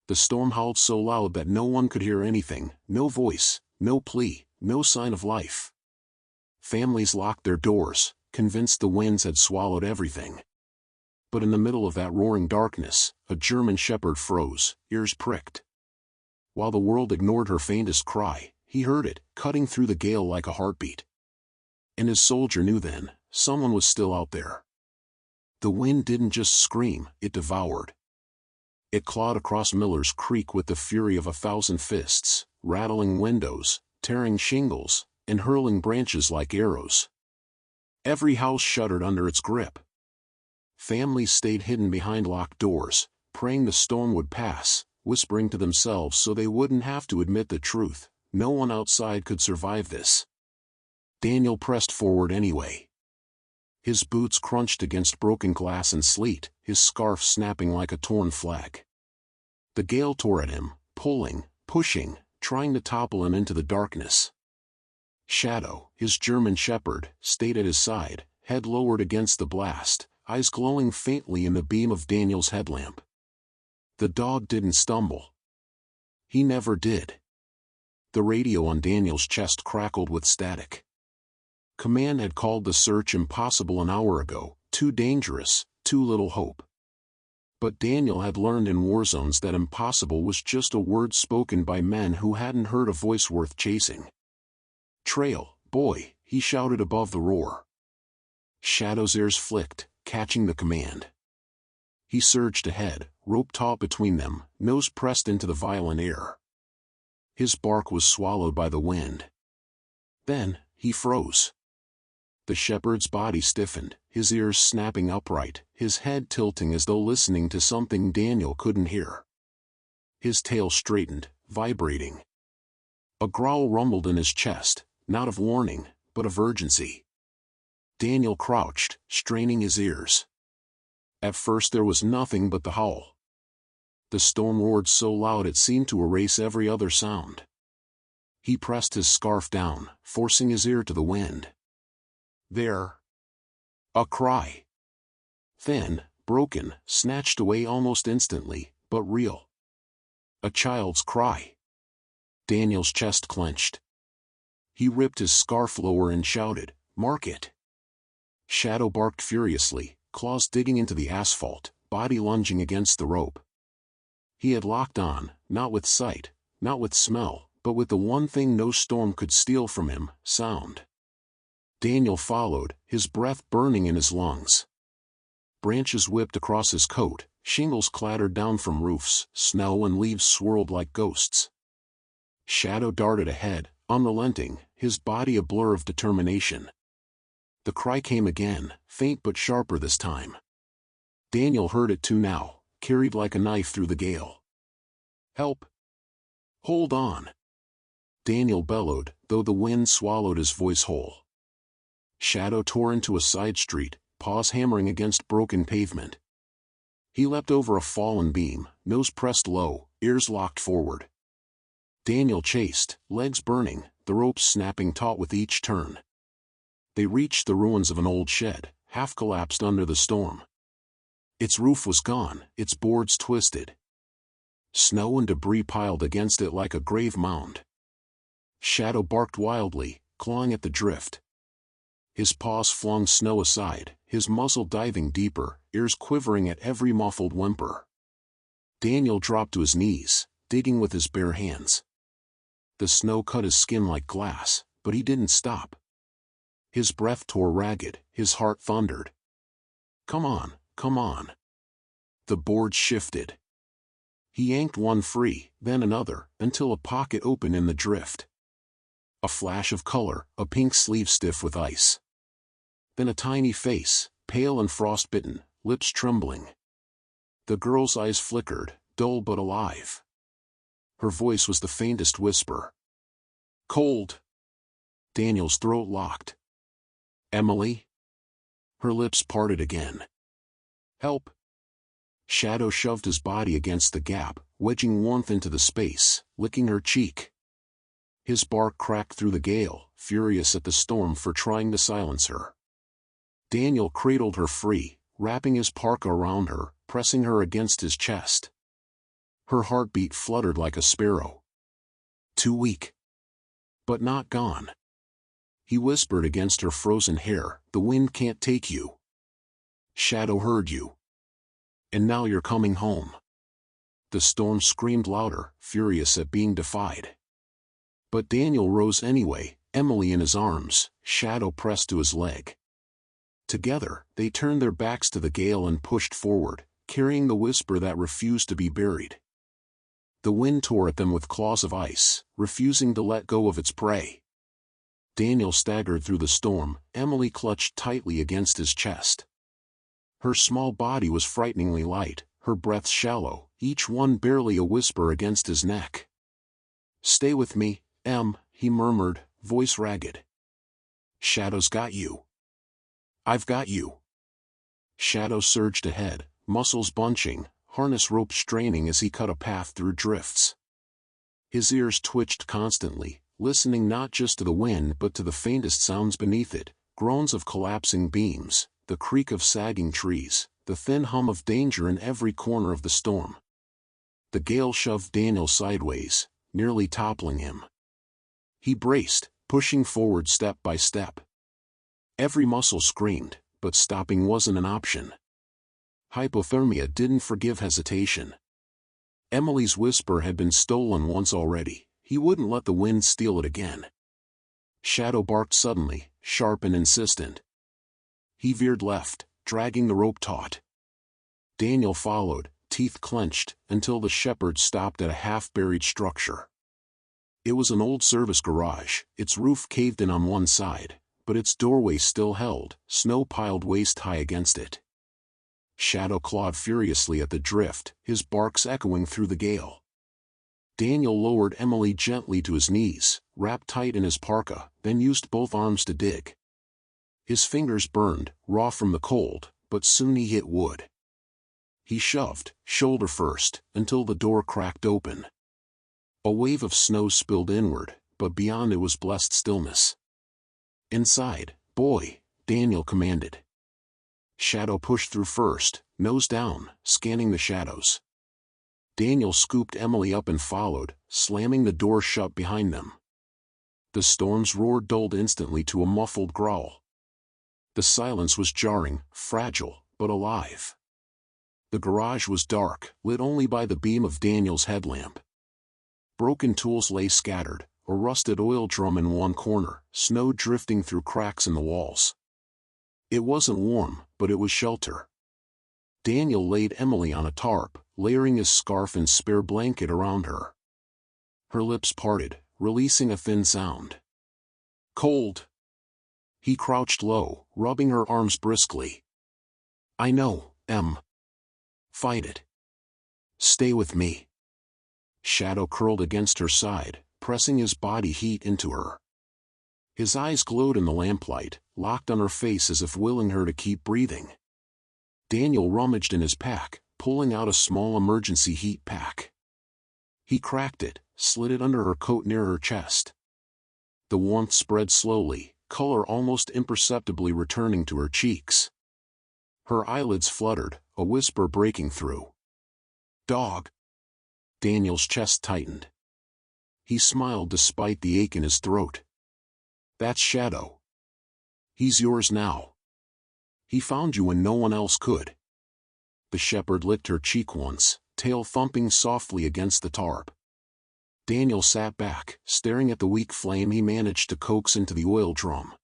The storm howled so loud that no one could hear anything, no voice, no plea, no sign of life. Families locked their doors, convinced the winds had swallowed everything. But in the middle of that roaring darkness, a German shepherd froze, ears pricked. While the world ignored her faintest cry, he heard it, cutting through the gale like a heartbeat. And his soldier knew then, someone was still out there. The wind didn't just scream, it devoured. It clawed across Miller's Creek with the fury of 1,000 fists, rattling windows, tearing shingles, and hurling branches like arrows. Every house shuddered under its grip. Families stayed hidden behind locked doors, praying the storm would pass, whispering to themselves so they wouldn't have to admit the truth: no one outside could survive this. Daniel pressed forward anyway. His boots crunched against broken glass and sleet, his scarf snapping like a torn flag. The gale tore at him, pulling, pushing, trying to topple him into the darkness. Shadow, his German shepherd, stayed at his side, head lowered against the blast, eyes glowing faintly in the beam of Daniel's headlamp. The dog didn't stumble. He never did. The radio on Daniel's chest crackled with static. Command had called the search impossible an hour ago, too dangerous, too little hope. But Daniel had learned in war zones that impossible was just a word spoken by men who hadn't heard a voice worth chasing. "Trail, boy," he shouted above the roar. Shadow's ears flicked, catching the command. He surged ahead, rope taut between them, nose pressed into the violent air. His bark was swallowed by the wind. Then, he froze. The shepherd's body stiffened, his ears snapping upright, his head tilting as though listening to something Daniel couldn't hear. His tail straightened, vibrating. A growl rumbled in his chest, not of warning, but of urgency. Daniel crouched, straining his ears. At first there was nothing but the howl. The storm roared so loud it seemed to erase every other sound. He pressed his scarf down, forcing his ear to the wind. There. A cry. Thin, broken, snatched away almost instantly, but real. A child's cry. Daniel's chest clenched. He ripped his scarf lower and shouted, "Mark it!" Shadow barked furiously, claws digging into the asphalt, body lunging against the rope. He had locked on, not with sight, not with smell, but with the one thing no storm could steal from him: sound. Daniel followed, his breath burning in his lungs. Branches whipped across his coat, shingles clattered down from roofs, snow and leaves swirled like ghosts. Shadow darted ahead, unrelenting, his body a blur of determination. The cry came again, faint but sharper this time. Daniel heard it too now, carried like a knife through the gale. "Help! Hold on!" Daniel bellowed, though the wind swallowed his voice whole. Shadow tore into a side street, paws hammering against broken pavement. He leapt over a fallen beam, nose pressed low, ears locked forward. Daniel chased, legs burning, the ropes snapping taut with each turn. They reached the ruins of an old shed, half collapsed under the storm. Its roof was gone, its boards twisted. Snow and debris piled against it like a grave mound. Shadow barked wildly, clawing at the drift. His paws flung snow aside, his muzzle diving deeper, ears quivering at every muffled whimper. Daniel dropped to his knees, digging with his bare hands. The snow cut his skin like glass, but he didn't stop. His breath tore ragged, his heart thundered. "Come on, come on." The boards shifted. He yanked one free, then another, until a pocket opened in the drift. A flash of color, a pink sleeve stiff with ice. Then a tiny face, pale and frostbitten, lips trembling. The girl's eyes flickered, dull but alive. Her voice was the faintest whisper. "Cold." Daniel's throat locked. "Emily?" Her lips parted again. "Help." Shadow shoved his body against the gap, wedging warmth into the space, licking her cheek. His bark cracked through the gale, furious at the storm for trying to silence her. Daniel cradled her free, wrapping his parka around her, pressing her against his chest. Her heartbeat fluttered like a sparrow. Too weak. But not gone. He whispered against her frozen hair, "The wind can't take you. Shadow heard you. And now you're coming home." The storm screamed louder, furious at being defied. But Daniel rose anyway, Emily in his arms, Shadow pressed to his leg. Together, they turned their backs to the gale and pushed forward, carrying the whisper that refused to be buried. The wind tore at them with claws of ice, refusing to let go of its prey. Daniel staggered through the storm, Emily clutched tightly against his chest. Her small body was frighteningly light, her breath shallow, each one barely a whisper against his neck. "Stay with me, Em," he murmured, voice ragged. "Shadow's got you. I've got you." Shadow surged ahead, muscles bunching, harness rope straining as he cut a path through drifts. His ears twitched constantly, listening not just to the wind but to the faintest sounds beneath it, groans of collapsing beams, the creak of sagging trees, the thin hum of danger in every corner of the storm. The gale shoved Daniel sideways, nearly toppling him. He braced, pushing forward step by step. Every muscle screamed, but stopping wasn't an option. Hypothermia didn't forgive hesitation. Emily's whisper had been stolen once already, he wouldn't let the wind steal it again. Shadow barked suddenly, sharp and insistent. He veered left, dragging the rope taut. Daniel followed, teeth clenched, until the shepherd stopped at a half-buried structure. It was an old service garage, its roof caved in on one side, but its doorway still held, snow piled waist-high against it. Shadow clawed furiously at the drift, his barks echoing through the gale. Daniel lowered Emily gently to his knees, wrapped tight in his parka, then used both arms to dig. His fingers burned, raw from the cold, but soon he hit wood. He shoved, shoulder first, until the door cracked open. A wave of snow spilled inward, but beyond it was blessed stillness. "Inside, boy," Daniel commanded. Shadow pushed through first, nose down, scanning the shadows. Daniel scooped Emily up and followed, slamming the door shut behind them. The storm's roar dulled instantly to a muffled growl. The silence was jarring, fragile, but alive. The garage was dark, lit only by the beam of Daniel's headlamp. Broken tools lay scattered, a rusted oil drum in one corner, snow drifting through cracks in the walls. It wasn't warm, but it was shelter. Daniel laid Emily on a tarp, layering his scarf and spare blanket around her. Her lips parted, releasing a thin sound. "Cold." He crouched low, rubbing her arms briskly. "I know, Em. Fight it. Stay with me." Shadow curled against her side, pressing his body heat into her. His eyes glowed in the lamplight, locked on her face as if willing her to keep breathing. Daniel rummaged in his pack, pulling out a small emergency heat pack. He cracked it, slid it under her coat near her chest. The warmth spread slowly, color almost imperceptibly returning to her cheeks. Her eyelids fluttered, a whisper breaking through. "Dog." Daniel's chest tightened. He smiled despite the ache in his throat. "That's Shadow. He's yours now. He found you when no one else could." The shepherd licked her cheek once, tail thumping softly against the tarp. Daniel sat back, staring at the weak flame he managed to coax into the oil drum.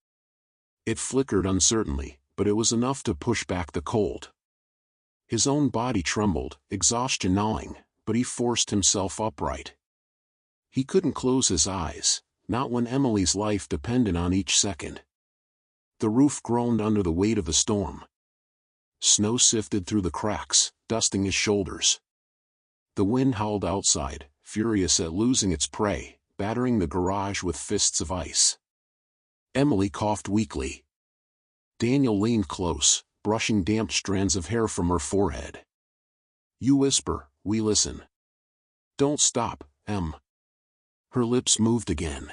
It flickered uncertainly, but it was enough to push back the cold. His own body trembled, exhaustion gnawing, but he forced himself upright. He couldn't close his eyes, not when Emily's life depended on each second. The roof groaned under the weight of the storm. Snow sifted through the cracks, dusting his shoulders. The wind howled outside, furious at losing its prey, battering the garage with fists of ice. Emily coughed weakly. Daniel leaned close, brushing damp strands of hair from her forehead. "You whisper, we listen. Don't stop, Em." Her lips moved again.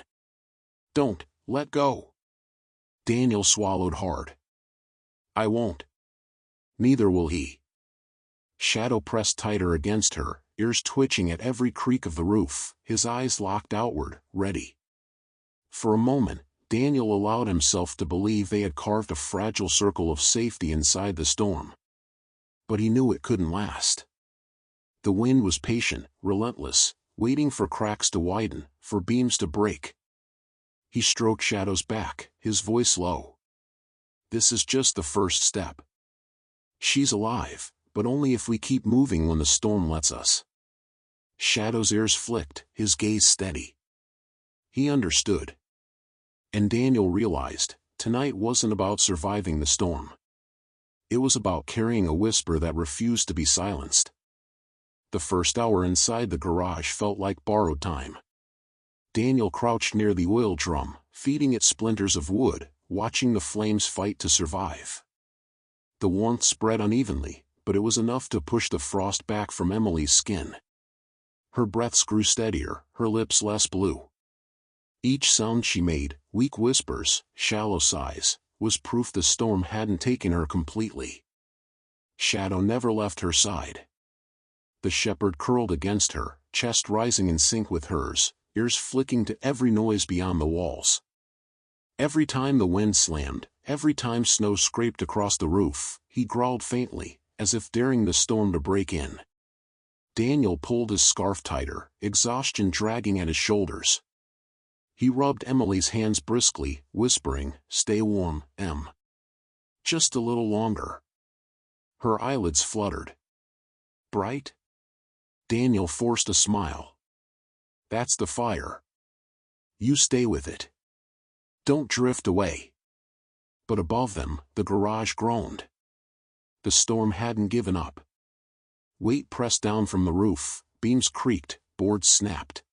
"Don't, let go." Daniel swallowed hard. "I won't. Neither will he." Shadow pressed tighter against her, ears twitching at every creak of the roof, his eyes locked outward, ready. For a moment, Daniel allowed himself to believe they had carved a fragile circle of safety inside the storm. But he knew it couldn't last. The wind was patient, relentless, waiting for cracks to widen, for beams to break. He stroked Shadow's back, his voice low. "This is just the first step. She's alive, but only if we keep moving when the storm lets us." Shadow's ears flicked, his gaze steady. He understood. And Daniel realized, tonight wasn't about surviving the storm. It was about carrying a whisper that refused to be silenced. The first hour inside the garage felt like borrowed time. Daniel crouched near the oil drum, feeding it splinters of wood, watching the flames fight to survive. The warmth spread unevenly, but it was enough to push the frost back from Emily's skin. Her breaths grew steadier, her lips less blue. Each sound she made, weak whispers, shallow sighs, was proof the storm hadn't taken her completely. Shadow never left her side. The shepherd curled against her, chest rising in sync with hers, ears flicking to every noise beyond the walls. Every time the wind slammed, every time snow scraped across the roof, he growled faintly, as if daring the storm to break in. Daniel pulled his scarf tighter, exhaustion dragging at his shoulders. He rubbed Emily's hands briskly, whispering, "Stay warm, Em. Just a little longer." Her eyelids fluttered. "Bright?" Daniel forced a smile. "That's the fire. You stay with it. Don't drift away." But above them, the garage groaned. The storm hadn't given up. Weight pressed down from the roof, beams creaked, boards snapped.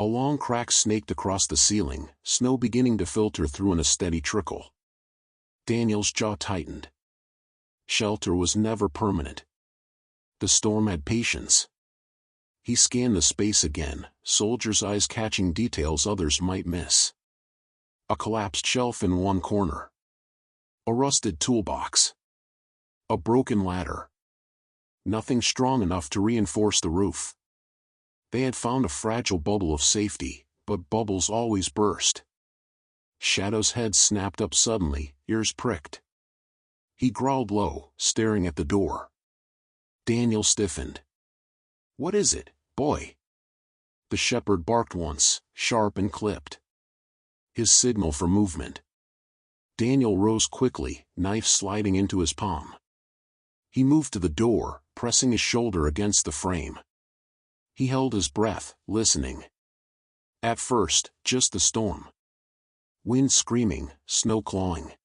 A long crack snaked across the ceiling, snow beginning to filter through in a steady trickle. Daniel's jaw tightened. Shelter was never permanent. The storm had patience. He scanned the space again, soldiers' eyes catching details others might miss. A collapsed shelf in one corner. A rusted toolbox. A broken ladder. Nothing strong enough to reinforce the roof. They had found a fragile bubble of safety, but bubbles always burst. Shadow's head snapped up suddenly, ears pricked. He growled low, staring at the door. Daniel stiffened. "What is it, boy?" The shepherd barked once, sharp and clipped. His signal for movement. Daniel rose quickly, knife sliding into his palm. He moved to the door, pressing his shoulder against the frame. He held his breath, listening. At first, just the storm. Wind screaming, snow clawing.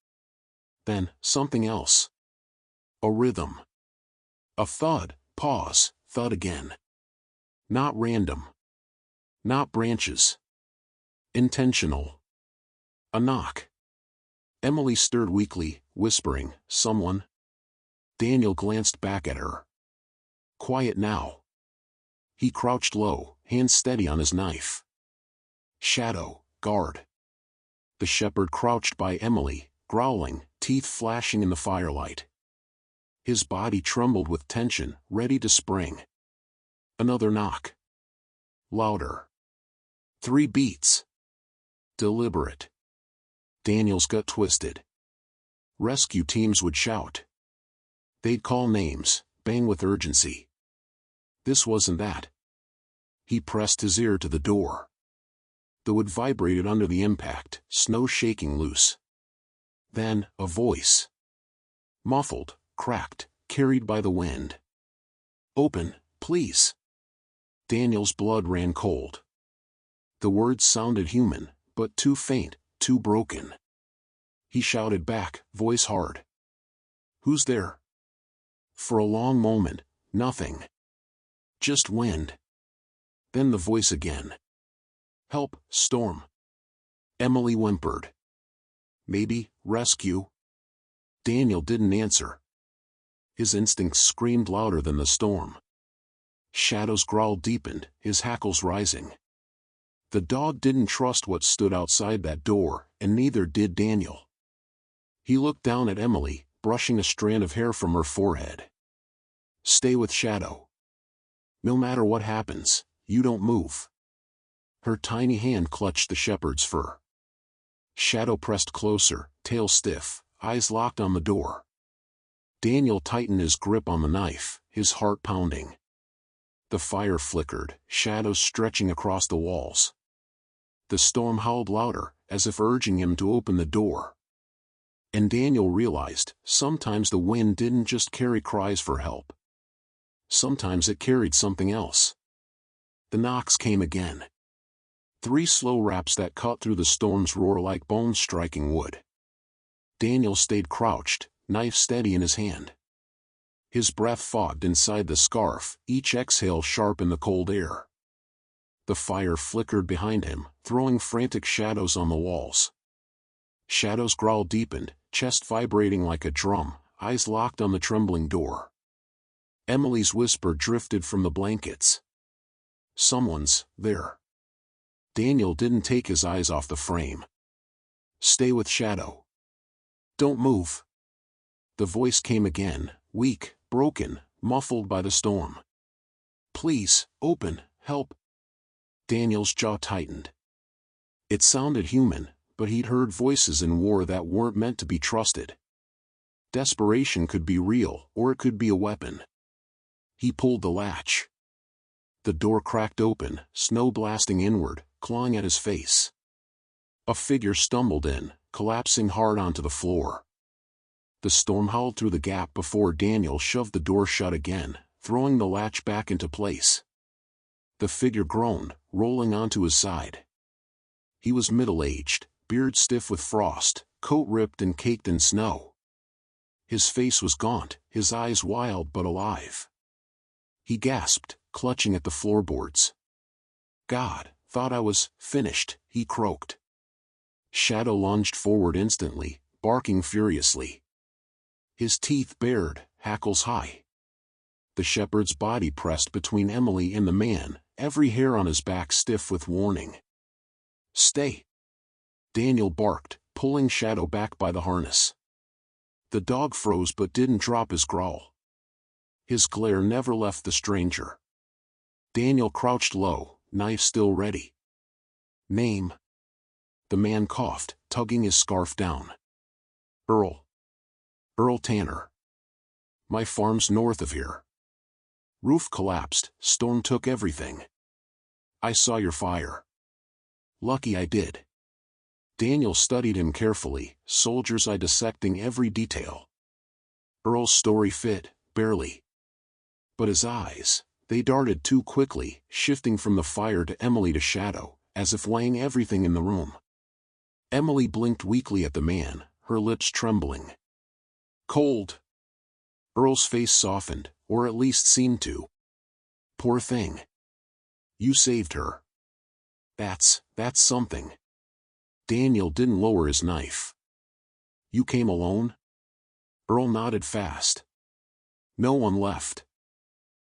Then, something else. A rhythm. A thud, pause, thud again. Not random. Not branches. Intentional. A knock. Emily stirred weakly, whispering, "Someone?" Daniel glanced back at her. Quiet now. He crouched low, hands steady on his knife. Shadow, guard. The shepherd crouched by Emily, growling, teeth flashing in the firelight. His body trembled with tension, ready to spring. Another knock. Louder. 3 beats. Deliberate. Daniel's gut twisted. Rescue teams would shout. They'd call names, bang with urgency. This wasn't that. He pressed his ear to the door. The wood vibrated under the impact, snow shaking loose. Then, a voice. Muffled, cracked, carried by the wind. "Open, please." Daniel's blood ran cold. The words sounded human, but too faint, too broken. He shouted back, voice hard. "Who's there?" For a long moment, nothing. Just wind. Then the voice again. "Help, storm." Emily whimpered. "Maybe, rescue." Daniel didn't answer. His instincts screamed louder than the storm. Shadow's growl deepened, his hackles rising. The dog didn't trust what stood outside that door, and neither did Daniel. He looked down at Emily, brushing a strand of hair from her forehead. "Stay with Shadow." No matter what happens, you don't move. Her tiny hand clutched the shepherd's fur. Shadow pressed closer, tail stiff, eyes locked on the door. Daniel tightened his grip on the knife, his heart pounding. The fire flickered, shadows stretching across the walls. The storm howled louder, as if urging him to open the door. And Daniel realized, sometimes the wind didn't just carry cries for help. Sometimes it carried something else. The knocks came again. 3 slow raps that cut through the storm's roar like bones striking wood. Daniel stayed crouched, knife steady in his hand. His breath fogged inside the scarf, each exhale sharp in the cold air. The fire flickered behind him, throwing frantic shadows on the walls. Shadow's growl deepened, chest vibrating like a drum, eyes locked on the trembling door. Emily's whisper drifted from the blankets. Someone's there. Daniel didn't take his eyes off the frame. Stay with Shadow. Don't move. The voice came again, weak, broken, muffled by the storm. Please, open, help. Daniel's jaw tightened. It sounded human, but he'd heard voices in war that weren't meant to be trusted. Desperation could be real, or it could be a weapon. He pulled the latch. The door cracked open, snow blasting inward, clawing at his face. A figure stumbled in, collapsing hard onto the floor. The storm howled through the gap before Daniel shoved the door shut again, throwing the latch back into place. The figure groaned, rolling onto his side. He was middle-aged, beard stiff with frost, coat ripped and caked in snow. His face was gaunt, his eyes wild but alive. He gasped, clutching at the floorboards. God, thought I was finished, he croaked. Shadow lunged forward instantly, barking furiously. His teeth bared, hackles high. The shepherd's body pressed between Emily and the man, every hair on his back stiff with warning. Stay! Daniel barked, pulling Shadow back by the harness. The dog froze but didn't drop his growl. His glare never left the stranger. Daniel crouched low, knife still ready. Name? The man coughed, tugging his scarf down. Earl. Earl Tanner. My farm's north of here. Roof collapsed, storm took everything. I saw your fire. Lucky I did. Daniel studied him carefully, soldier's eye dissecting every detail. Earl's story fit, barely. But his eyes, they darted too quickly, shifting from the fire to Emily to Shadow, as if weighing everything in the room. Emily blinked weakly at the man, her lips trembling. Cold. Earl's face softened, or at least seemed to. Poor thing. You saved her. That's something. Daniel didn't lower his knife. You came alone? Earl nodded fast. No one left.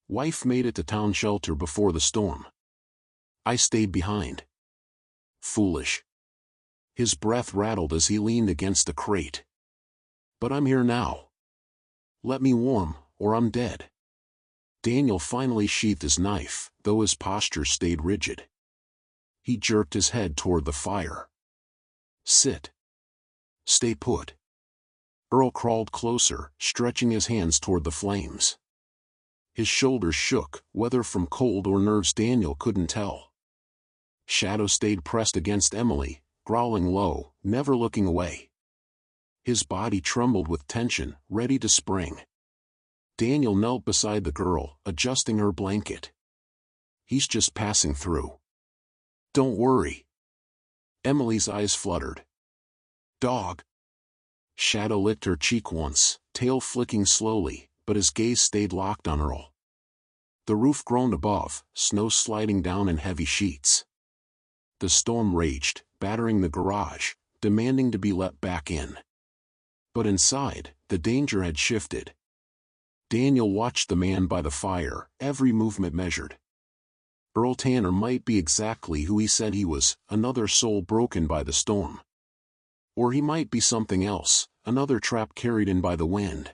Wife made it to town shelter before the storm. I stayed behind. Foolish. His breath rattled as he leaned against the crate. But I'm here now. Let me warm, or I'm dead. Daniel finally sheathed his knife, though his posture stayed rigid. He jerked his head toward the fire. Sit. Stay put. Earl crawled closer, stretching his hands toward the flames. His shoulders shook, whether from cold or nerves Daniel couldn't tell. Shadow stayed pressed against Emily, growling low, never looking away. His body trembled with tension, ready to spring. Daniel knelt beside the girl, adjusting her blanket. He's just passing through. Don't worry. Emily's eyes fluttered. Dog. Shadow licked her cheek once, tail flicking slowly, but his gaze stayed locked on Earl. The roof groaned above, snow sliding down in heavy sheets. The storm raged, battering the garage, demanding to be let back in. But inside, the danger had shifted. Daniel watched the man by the fire, every movement measured. Earl Tanner might be exactly who he said he was, another soul broken by the storm. Or he might be something else, another trap carried in by the wind.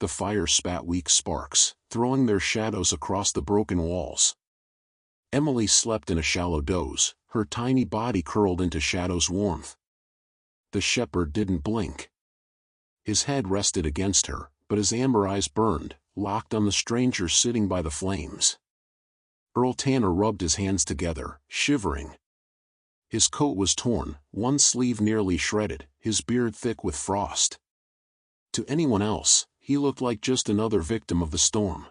The fire spat weak sparks, throwing their shadows across the broken walls. Emily slept in a shallow doze, her tiny body curled into Shadow's warmth. The shepherd didn't blink. His head rested against her, but his amber eyes burned, locked on the stranger sitting by the flames. Earl Tanner rubbed his hands together, shivering. His coat was torn, one sleeve nearly shredded, his beard thick with frost. To anyone else, he looked like just another victim of the storm.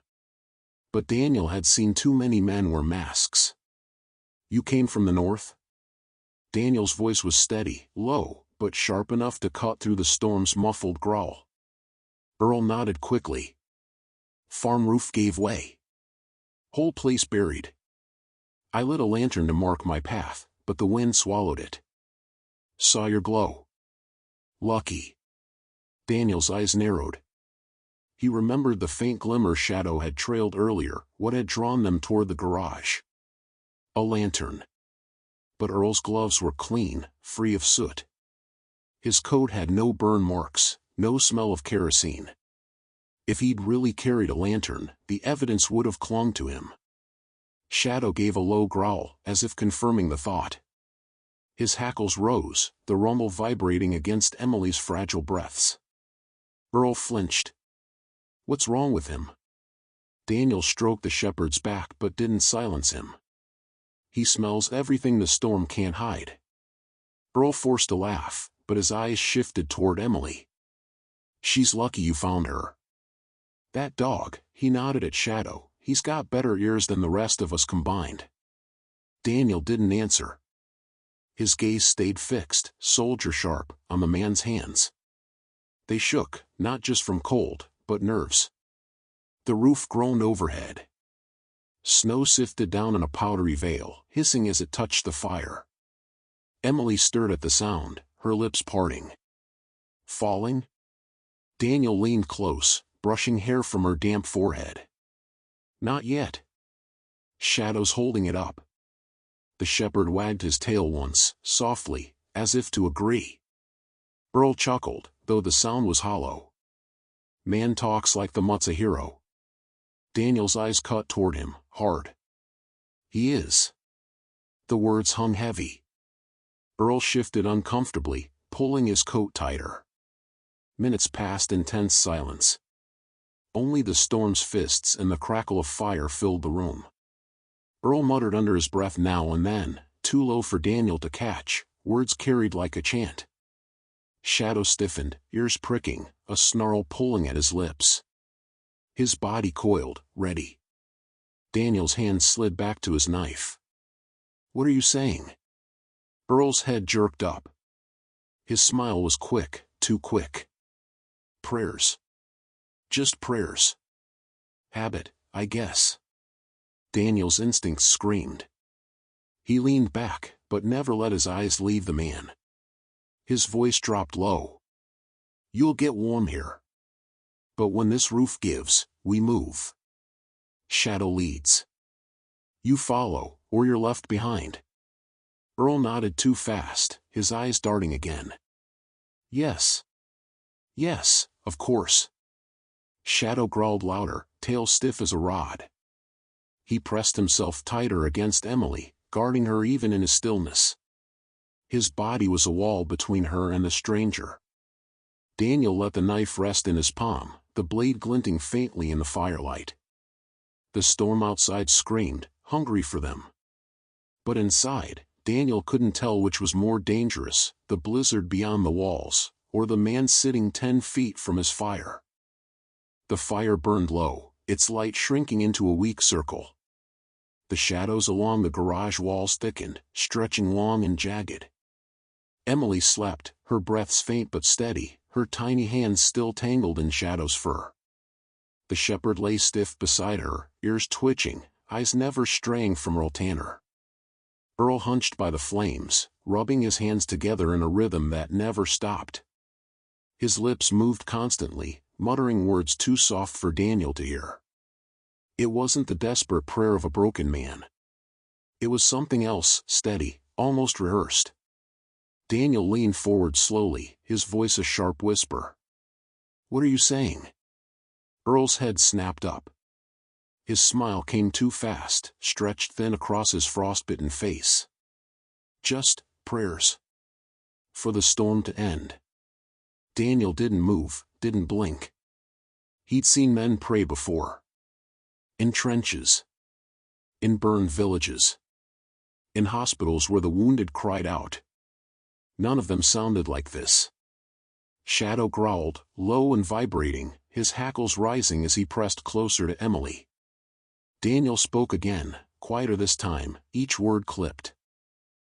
But Daniel had seen too many men wear masks. "You came from the north?" Daniel's voice was steady, low, but sharp enough to cut through the storm's muffled growl. Earl nodded quickly. "Farm roof gave way. Whole place buried. I lit a lantern to mark my path, but the wind swallowed it. Saw your glow. Lucky." Daniel's eyes narrowed. He remembered the faint glimmer Shadow had trailed earlier, what had drawn them toward the garage. A lantern. But Earl's gloves were clean, free of soot. His coat had no burn marks, no smell of kerosene. If he'd really carried a lantern, the evidence would have clung to him. Shadow gave a low growl, as if confirming the thought. His hackles rose, the rumble vibrating against Emily's fragile breaths. Earl flinched. "What's wrong with him?" Daniel stroked the shepherd's back but didn't silence him. "He smells everything the storm can't hide." Earl forced a laugh, but his eyes shifted toward Emily. "She's lucky you found her. That dog," he nodded at Shadow, "he's got better ears than the rest of us combined." Daniel didn't answer. His gaze stayed fixed, soldier sharp, on the man's hands. They shook, not just from cold, but nerves. The roof groaned overhead. Snow sifted down in a powdery veil, hissing as it touched the fire. Emily stirred at the sound, her lips parting. "Falling?" Daniel leaned close, brushing hair from her damp forehead. "Not yet." Shadow's holding it up. The shepherd wagged his tail once, softly, as if to agree. Earl chuckled, though the sound was hollow. "Man talks like the mutt's a hero." Daniel's eyes cut toward him, hard. "He is." The words hung heavy. Earl shifted uncomfortably, pulling his coat tighter. Minutes passed in tense silence. Only the storm's fists and the crackle of fire filled the room. Earl muttered under his breath now and then, too low for Daniel to catch, words carried like a chant. Shadow stiffened, ears pricking, a snarl pulling at his lips. His body coiled, ready. Daniel's hand slid back to his knife. "What are you saying?" Earl's head jerked up. His smile was quick, too quick. "Prayers. Just prayers. Habit, I guess." Daniel's instincts screamed. He leaned back, but never let his eyes leave the man. His voice dropped low. "You'll get warm here. But when this roof gives, we move. Shadow leads. You follow, or you're left behind." Earl nodded too fast, his eyes darting again. "Yes. Yes, of course." Shadow growled louder, tail stiff as a rod. He pressed himself tighter against Emily, guarding her even in his stillness. His body was a wall between her and the stranger. Daniel let the knife rest in his palm, the blade glinting faintly in the firelight. The storm outside screamed, hungry for them. But inside, Daniel couldn't tell which was more dangerous, the blizzard beyond the walls, or the man sitting 10 feet from his fire. The fire burned low, its light shrinking into a weak circle. The shadows along the garage walls thickened, stretching long and jagged. Emily slept, her breaths faint but steady, her tiny hands still tangled in Shadow's fur. The shepherd lay stiff beside her, ears twitching, eyes never straying from Earl Tanner. Earl hunched by the flames, rubbing his hands together in a rhythm that never stopped. His lips moved constantly, muttering words too soft for Daniel to hear. It wasn't the desperate prayer of a broken man. It was something else, steady, almost rehearsed. Daniel leaned forward slowly, his voice a sharp whisper. "What are you saying?" Earl's head snapped up. His smile came too fast, stretched thin across his frostbitten face. Just prayers. For the storm to end. Daniel didn't move, didn't blink. He'd seen men pray before. In trenches. In burned villages. In hospitals where the wounded cried out. None of them sounded like this. Shadow growled, low and vibrating, his hackles rising as he pressed closer to Emily. Daniel spoke again, quieter this time, each word clipped.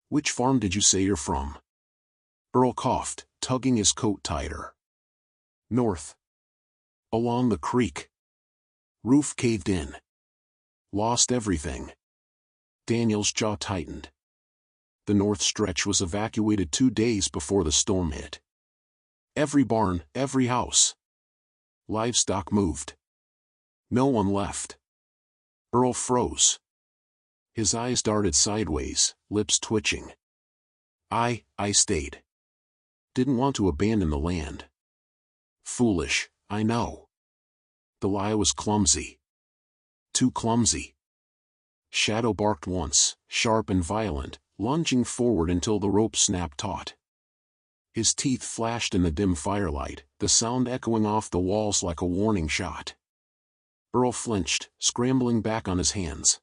"Which farm did you say you're from?" Earl coughed, tugging his coat tighter. "North. Along the creek." Roof caved in. Lost everything. Daniel's jaw tightened. The north stretch was evacuated 2 days before the storm hit. Every barn, every house. Livestock moved. No one left. Earl froze. His eyes darted sideways, lips twitching. I stayed. Didn't want to abandon the land. Foolish, I know. The lie was clumsy. Too clumsy. Shadow barked once, sharp and violent, lunging forward until the rope snapped taut. His teeth flashed in the dim firelight, the sound echoing off the walls like a warning shot. Earl flinched, scrambling back on his hands.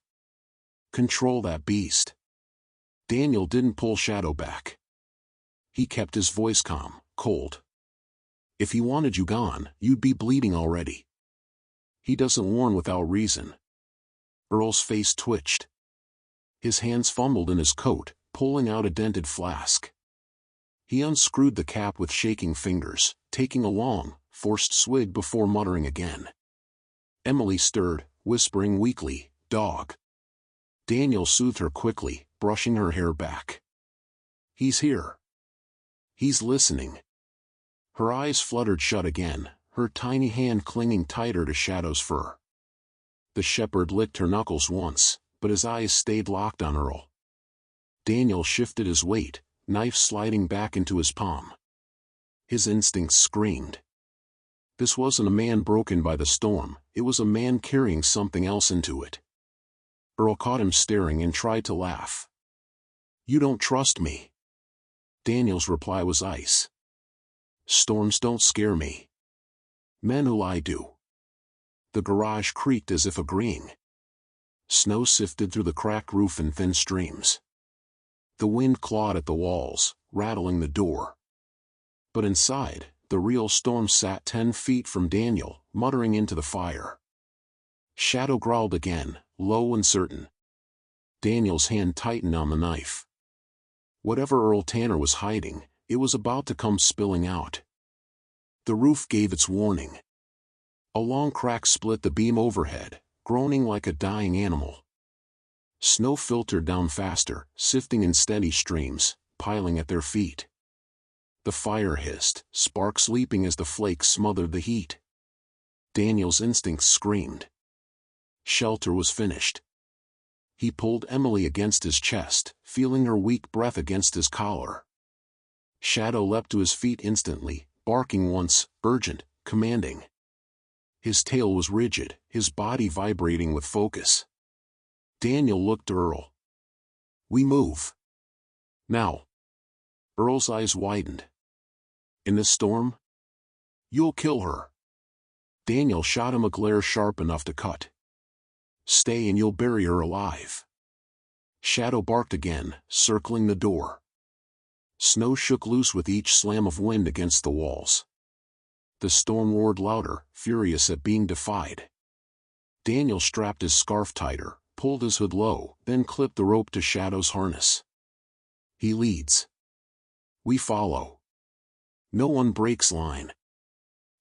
Control that beast. Daniel didn't pull Shadow back. He kept his voice calm, cold. If he wanted you gone, you'd be bleeding already. He doesn't warn without reason. Earl's face twitched. His hands fumbled in his coat, pulling out a dented flask. He unscrewed the cap with shaking fingers, taking a long, forced swig before muttering again. Emily stirred, whispering weakly, "Dog." Daniel soothed her quickly, brushing her hair back. "He's here. He's listening." Her eyes fluttered shut again, her tiny hand clinging tighter to Shadow's fur. The shepherd licked her knuckles once, but his eyes stayed locked on Earl. Daniel shifted his weight, knife sliding back into his palm. His instincts screamed. This wasn't a man broken by the storm, it was a man carrying something else into it. Earl caught him staring and tried to laugh. "You don't trust me." Daniel's reply was ice. "Storms don't scare me. Men who lie do." The garage creaked as if agreeing. Snow sifted through the cracked roof in thin streams. The wind clawed at the walls, rattling the door. But inside, the real storm sat 10 feet from Daniel, muttering into the fire. Shadow growled again, low and certain. Daniel's hand tightened on the knife. Whatever Earl Tanner was hiding, it was about to come spilling out. The roof gave its warning. A long crack split the beam overhead, groaning like a dying animal. Snow filtered down faster, sifting in steady streams, piling at their feet. The fire hissed, sparks leaping as the flakes smothered the heat. Daniel's instincts screamed. Shelter was finished. He pulled Emily against his chest, feeling her weak breath against his collar. Shadow leapt to his feet instantly, barking once, urgent, commanding. His tail was rigid, his body vibrating with focus. Daniel looked to Earl. "We move. Now." Earl's eyes widened. "In this storm? You'll kill her." Daniel shot him a glare sharp enough to cut. "Stay and you'll bury her alive." Shadow barked again, circling the door. Snow shook loose with each slam of wind against the walls. The storm roared louder, furious at being defied. Daniel strapped his scarf tighter, pulled his hood low, then clipped the rope to Shadow's harness. "He leads. We follow. No one breaks line."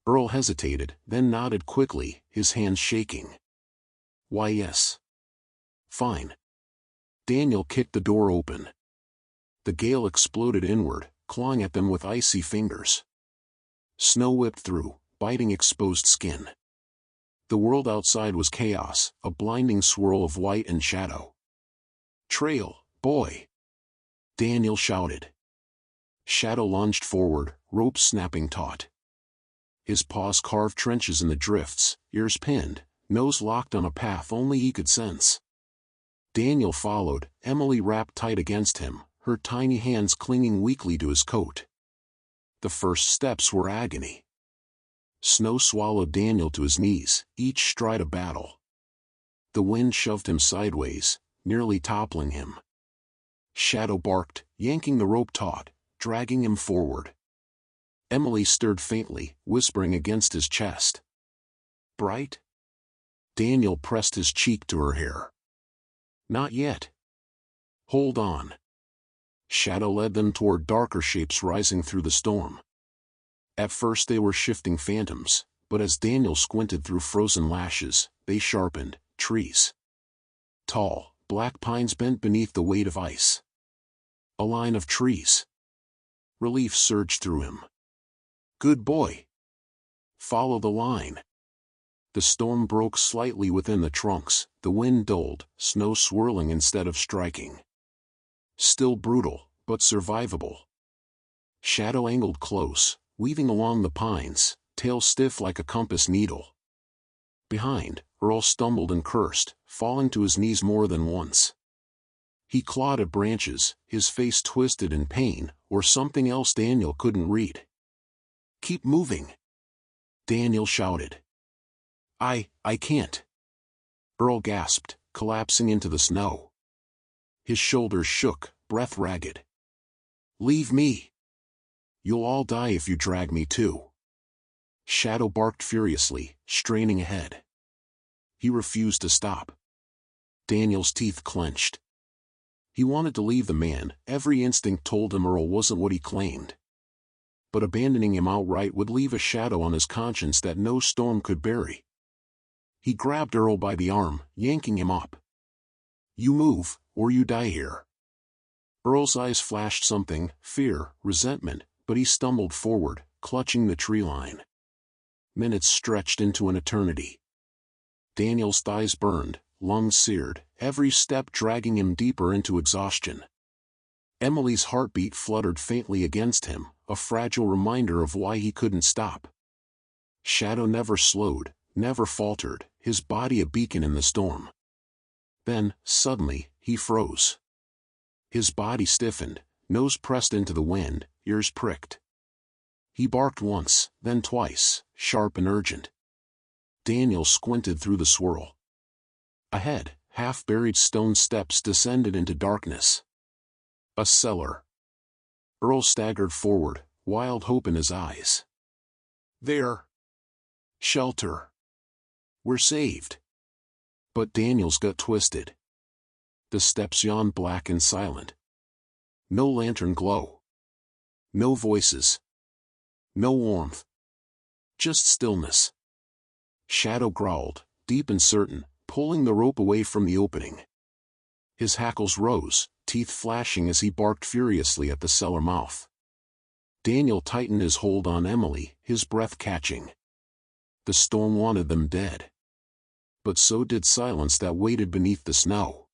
Earl hesitated, then nodded quickly, his hands shaking. "Why yes. Fine." Daniel kicked the door open. The gale exploded inward, clawing at them with icy fingers. Snow whipped through, biting exposed skin. The world outside was chaos, a blinding swirl of white and shadow. "Trail, boy!" Daniel shouted. Shadow lunged forward, rope snapping taut. His paws carved trenches in the drifts, ears pinned, nose locked on a path only he could sense. Daniel followed, Emily wrapped tight against him, her tiny hands clinging weakly to his coat. The first steps were agony. Snow swallowed Daniel to his knees, each stride a battle. The wind shoved him sideways, nearly toppling him. Shadow barked, yanking the rope taut, dragging him forward. Emily stirred faintly, whispering against his chest. "Bright?" Daniel pressed his cheek to her hair. "Not yet. Hold on." Shadow led them toward darker shapes rising through the storm. At first they were shifting phantoms, but as Daniel squinted through frozen lashes, they sharpened. Trees. Tall, black pines bent beneath the weight of ice. A line of trees. Relief surged through him. "Good boy. Follow the line." The storm broke slightly within the trunks, the wind dulled, snow swirling instead of striking. Still brutal, but survivable. Shadow angled close, weaving along the pines, tail stiff like a compass needle. Behind, Earl stumbled and cursed, falling to his knees more than once. He clawed at branches, his face twisted in pain, or something else Daniel couldn't read. "Keep moving!" Daniel shouted. I can't." Earl gasped, collapsing into the snow. His shoulders shook, breath ragged. "Leave me! You'll all die if you drag me too." Shadow barked furiously, straining ahead. He refused to stop. Daniel's teeth clenched. He wanted to leave the man, every instinct told him Earl wasn't what he claimed. But abandoning him outright would leave a shadow on his conscience that no storm could bury. He grabbed Earl by the arm, yanking him up. "You move, or you die here." Earl's eyes flashed something, fear, resentment, but he stumbled forward, clutching the tree line. Minutes stretched into an eternity. Daniel's thighs burned, lungs seared, every step dragging him deeper into exhaustion. Emily's heartbeat fluttered faintly against him, a fragile reminder of why he couldn't stop. Shadow never slowed, never faltered, his body a beacon in the storm. Then, suddenly, he froze. His body stiffened, nose pressed into the wind, ears pricked. He barked once, then twice, sharp and urgent. Daniel squinted through the swirl. Ahead, half-buried stone steps descended into darkness. A cellar. Earl staggered forward, wild hope in his eyes. "There. Shelter. We're saved." But Daniel's gut twisted. The steps yawned black and silent. No lantern glow. No voices. No warmth. Just stillness. Shadow growled, deep and certain, pulling the rope away from the opening. His hackles rose, teeth flashing as he barked furiously at the cellar mouth. Daniel tightened his hold on Emily, his breath catching. The storm wanted them dead. But so did silence that waited beneath the snow.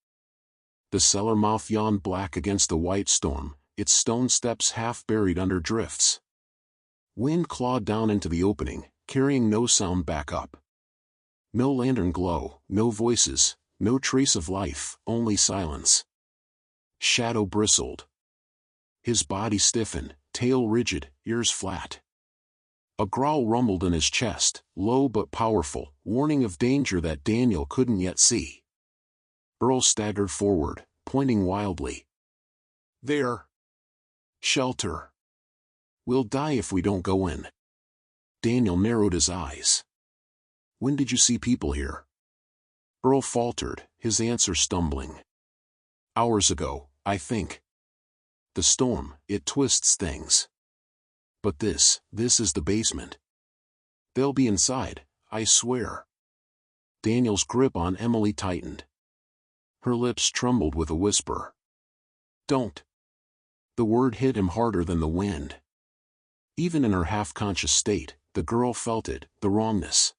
The cellar mouth yawned black against the white storm, its stone steps half buried under drifts. Wind clawed down into the opening, carrying no sound back up. No lantern glow, no voices, no trace of life, only silence. Shadow bristled. His body stiffened, tail rigid, ears flat. A growl rumbled in his chest, low but powerful, warning of danger that Daniel couldn't yet see. Earl staggered forward, pointing wildly. "There. Shelter. We'll die if we don't go in." Daniel narrowed his eyes. "When did you see people here?" Earl faltered, his answer stumbling. "Hours ago, I think. The storm, it twists things. But this is the basement. They'll be inside, I swear." Daniel's grip on Emily tightened. Her lips trembled with a whisper. "Don't." The word hit him harder than the wind. Even in her half-conscious state, the girl felt it, the wrongness.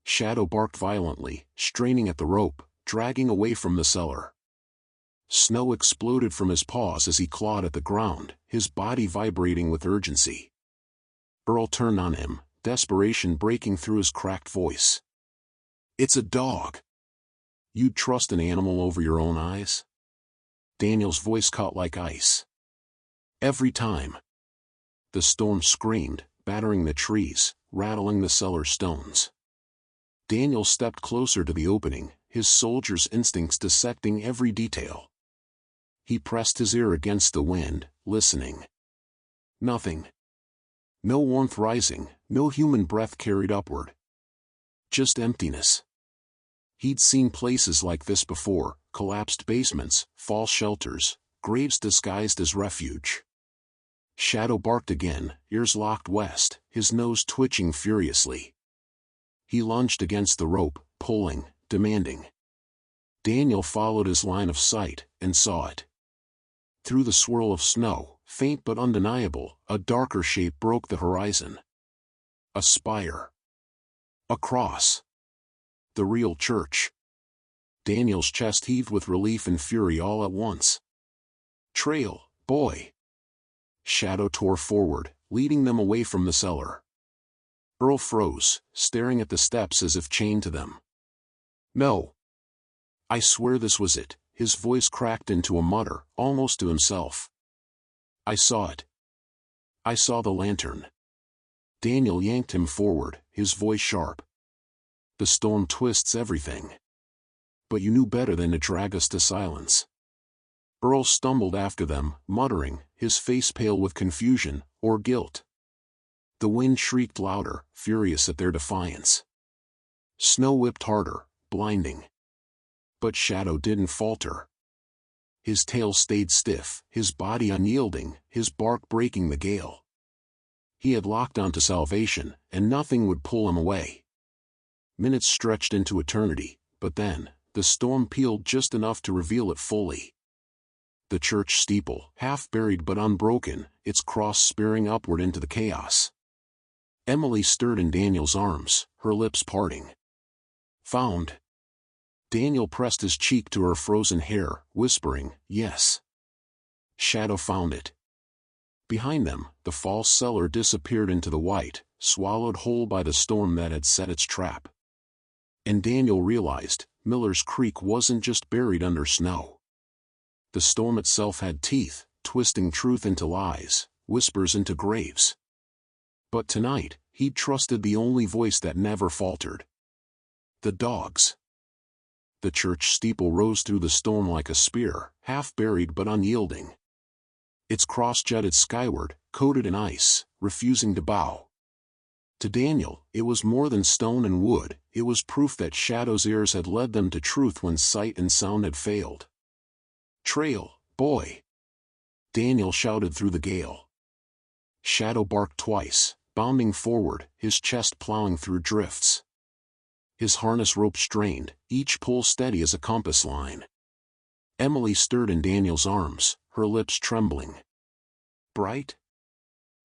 Shadow barked violently, straining at the rope, dragging away from the cellar. Snow exploded from his paws as he clawed at the ground, his body vibrating with urgency. Earl turned on him, desperation breaking through his cracked voice. "It's a dog. You'd trust an animal over your own eyes?" Daniel's voice cut like ice. "Every time." The storm screamed, battering the trees, rattling the cellar stones. Daniel stepped closer to the opening, his soldier's instincts dissecting every detail. He pressed his ear against the wind, listening. Nothing. No warmth rising, no human breath carried upward. Just emptiness. He'd seen places like this before, collapsed basements, false shelters, graves disguised as refuge. Shadow barked again, ears locked west, his nose twitching furiously. He lunged against the rope, pulling, demanding. Daniel followed his line of sight, and saw it. Through the swirl of snow, faint but undeniable, a darker shape broke the horizon. A spire. A cross. The real church. Daniel's chest heaved with relief and fury all at once. "Trail, boy!" Shadow tore forward, leading them away from the cellar. Earl froze, staring at the steps as if chained to them. "No. I swear this was it," his voice cracked into a mutter, almost to himself. "I saw it. I saw the lantern." Daniel yanked him forward, his voice sharp. "The storm twists everything. But you knew better than to drag us to silence." Earl stumbled after them, muttering, his face pale with confusion, or guilt. The wind shrieked louder, furious at their defiance. Snow whipped harder, blinding. But Shadow didn't falter. His tail stayed stiff, his body unyielding, his bark breaking the gale. He had locked onto salvation, and nothing would pull him away. Minutes stretched into eternity, but then, the storm peeled just enough to reveal it fully. The church steeple, half buried but unbroken, its cross spearing upward into the chaos. Emily stirred in Daniel's arms, her lips parting. "Found." Daniel pressed his cheek to her frozen hair, whispering, "Yes." Shadow found it. Behind them, the false cellar disappeared into the white, swallowed whole by the storm that had set its trap. And Daniel realized, Miller's Creek wasn't just buried under snow. The storm itself had teeth, twisting truth into lies, whispers into graves. But tonight, he trusted the only voice that never faltered. The dog's. The church steeple rose through the storm like a spear, half buried but unyielding. Its cross jutted skyward, coated in ice, refusing to bow. To Daniel, it was more than stone and wood, it was proof that Shadow's ears had led them to truth when sight and sound had failed. "Trail, boy!" Daniel shouted through the gale. Shadow barked twice, bounding forward, his chest plowing through drifts. His harness rope strained, each pull steady as a compass line. Emily stirred in Daniel's arms, her lips trembling. "Bright?"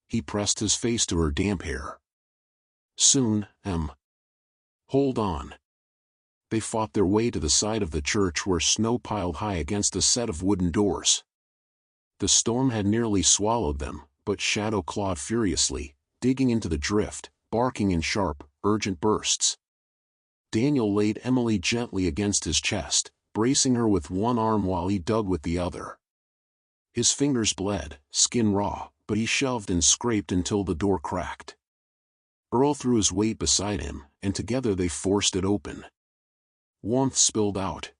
He pressed his face to her damp hair. "Soon, Em." "Hold on." They fought their way to the side of the church where snow piled high against a set of wooden doors. The storm had nearly swallowed them, but Shadow clawed furiously, digging into the drift, barking in sharp, urgent bursts. Daniel laid Emily gently against his chest, bracing her with one arm while he dug with the other. His fingers bled, skin raw, but he shoved and scraped until the door cracked. Earl threw his weight beside him, and together they forced it open. Warmth spilled out.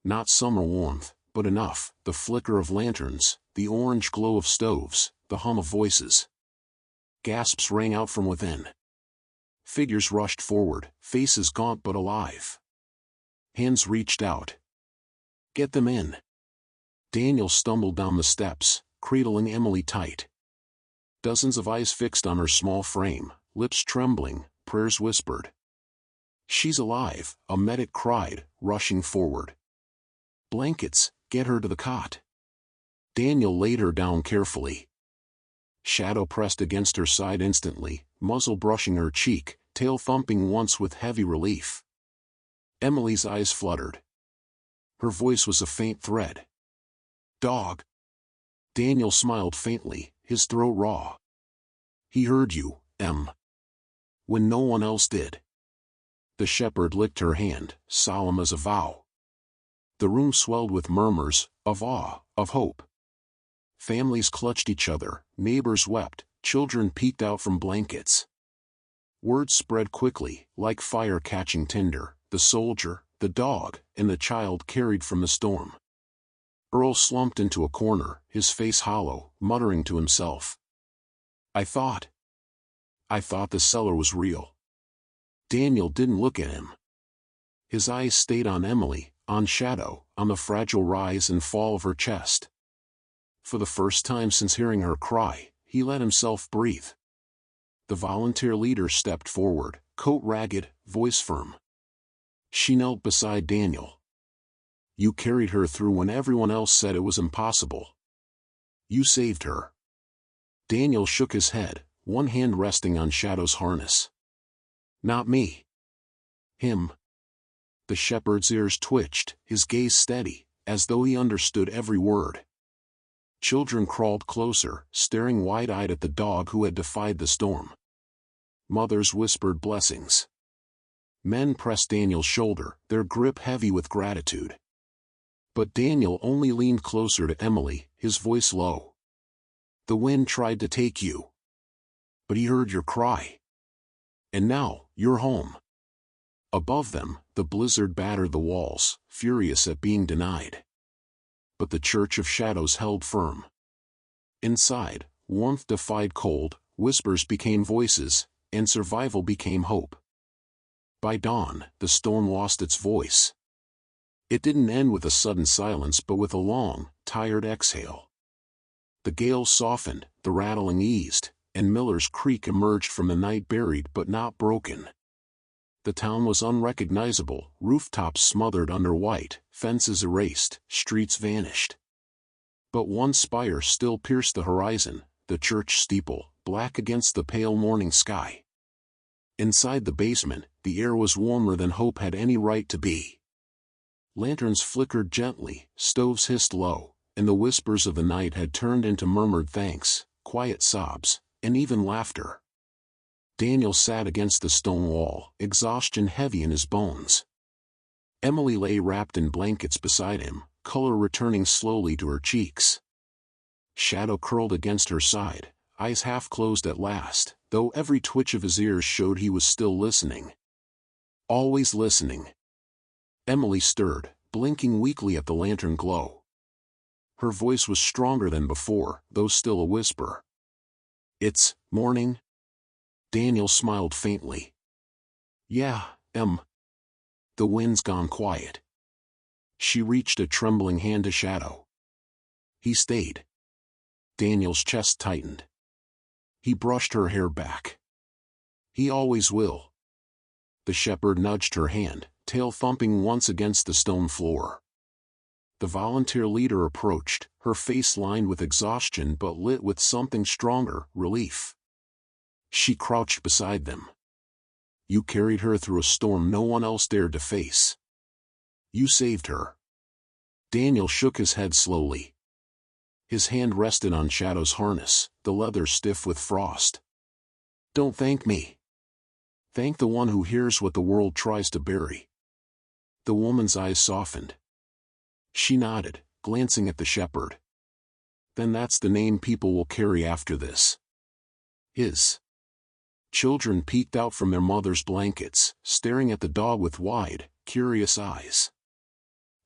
Not summer warmth, but enough, the flicker of lanterns, the orange glow of stoves, the hum of voices. Gasps rang out from within. Figures rushed forward, faces gaunt but alive. Hands reached out. "Get them in." Daniel stumbled down the steps, cradling Emily tight. Dozens of eyes fixed on her small frame, lips trembling, prayers whispered. "She's alive," a medic cried, rushing forward. "Blankets, get her to the cot." Daniel laid her down carefully. Shadow pressed against her side instantly, muzzle brushing her cheek, tail thumping once with heavy relief. Emily's eyes fluttered. Her voice was a faint thread. "Dog." Daniel smiled faintly, his throat raw. "He heard you, Em." when no one else did. The shepherd licked her hand, solemn as a vow. The room swelled with murmurs, of awe, of hope. Families clutched each other, neighbors wept, children peeked out from blankets. Words spread quickly, like fire catching tinder, the soldier, the dog, and the child carried from the storm. Earl slumped into a corner, his face hollow, muttering to himself. I thought the cellar was real. Daniel didn't look at him. His eyes stayed on Emily, on Shadow, on the fragile rise and fall of her chest. For the first time since hearing her cry, he let himself breathe. The volunteer leader stepped forward, coat ragged, voice firm. She knelt beside Daniel. You carried her through when everyone else said it was impossible. You saved her. Daniel shook his head, one hand resting on Shadow's harness. Not me. Him. The shepherd's ears twitched, his gaze steady, as though he understood every word. Children crawled closer, staring wide-eyed at the dog who had defied the storm. Mothers whispered blessings. Men pressed Daniel's shoulder, their grip heavy with gratitude. But Daniel only leaned closer to Emily, his voice low. The wind tried to take you. But he heard your cry. And now, you're home. Above them, the blizzard battered the walls, furious at being denied. But the Church of Shadows held firm. Inside, warmth defied cold, whispers became voices, and survival became hope. By dawn, the storm lost its voice. It didn't end with a sudden silence but with a long, tired exhale. The gale softened, the rattling eased, and Miller's Creek emerged from the night buried but not broken. The town was unrecognizable, rooftops smothered under white, fences erased, streets vanished. But one spire still pierced the horizon, the church steeple, black against the pale morning sky. Inside the basement, the air was warmer than hope had any right to be. Lanterns flickered gently, stoves hissed low, and the whispers of the night had turned into murmured thanks, quiet sobs, and even laughter. Daniel sat against the stone wall, exhaustion heavy in his bones. Emily lay wrapped in blankets beside him, color returning slowly to her cheeks. Shadow curled against her side, eyes half closed at last, though every twitch of his ears showed he was still listening. Always listening. Emily stirred, blinking weakly at the lantern glow. Her voice was stronger than before, though still a whisper. It's morning? Daniel smiled faintly. Yeah, The wind's gone quiet. She reached a trembling hand to Shadow. He stayed. Daniel's chest tightened. He brushed her hair back. He always will. The shepherd nudged her hand, tail thumping once against the stone floor. The volunteer leader approached, her face lined with exhaustion but lit with something stronger, relief. She crouched beside them. You carried her through a storm no one else dared to face. You saved her. Daniel shook his head slowly. His hand rested on Shadow's harness, the leather stiff with frost. Don't thank me. Thank the one who hears what the world tries to bury. The woman's eyes softened. She nodded, glancing at the shepherd. Then that's the name people will carry after this. His. Children peeked out from their mother's blankets, staring at the dog with wide, curious eyes.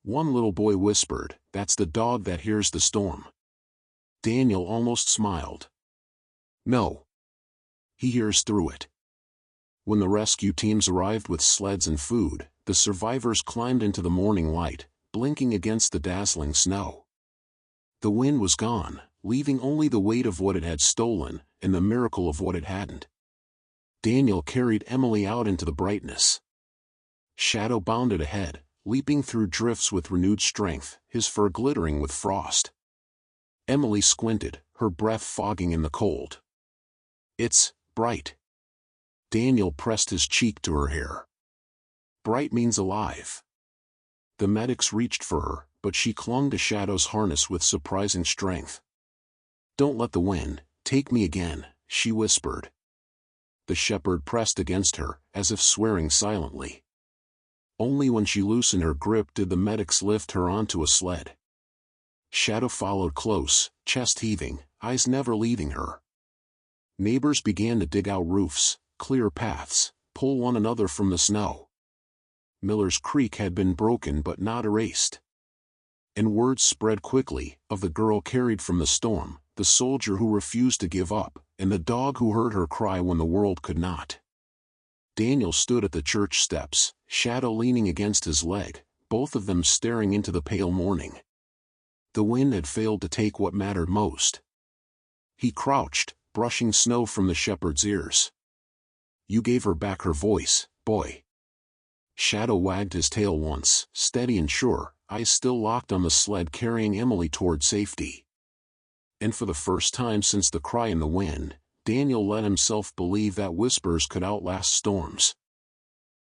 One little boy whispered, "That's the dog that hears the storm." Daniel almost smiled. No. He hears through it. When the rescue teams arrived with sleds and food, the survivors climbed into the morning light, blinking against the dazzling snow. The wind was gone, leaving only the weight of what it had stolen, and the miracle of what it hadn't. Daniel carried Emily out into the brightness. Shadow bounded ahead, leaping through drifts with renewed strength, his fur glittering with frost. Emily squinted, her breath fogging in the cold. It's bright. Daniel pressed his cheek to her hair. Bright means alive. The medics reached for her, but she clung to Shadow's harness with surprising strength. Don't let the wind take me again, she whispered. The shepherd pressed against her, as if swearing silently. Only when she loosened her grip did the medics lift her onto a sled. Shadow followed close, chest heaving, eyes never leaving her. Neighbors began to dig out roofs, clear paths, pull one another from the snow. Miller's Creek had been broken but not erased. And word spread quickly, of the girl carried from the storm, the soldier who refused to give up, and the dog who heard her cry when the world could not. Daniel stood at the church steps, Shadow leaning against his leg, both of them staring into the pale morning. The wind had failed to take what mattered most. He crouched, brushing snow from the shepherd's ears. "You gave her back her voice, boy." Shadow wagged his tail once, steady and sure, eyes still locked on the sled carrying Emily toward safety. And for the first time since the cry in the wind, Daniel let himself believe that whispers could outlast storms.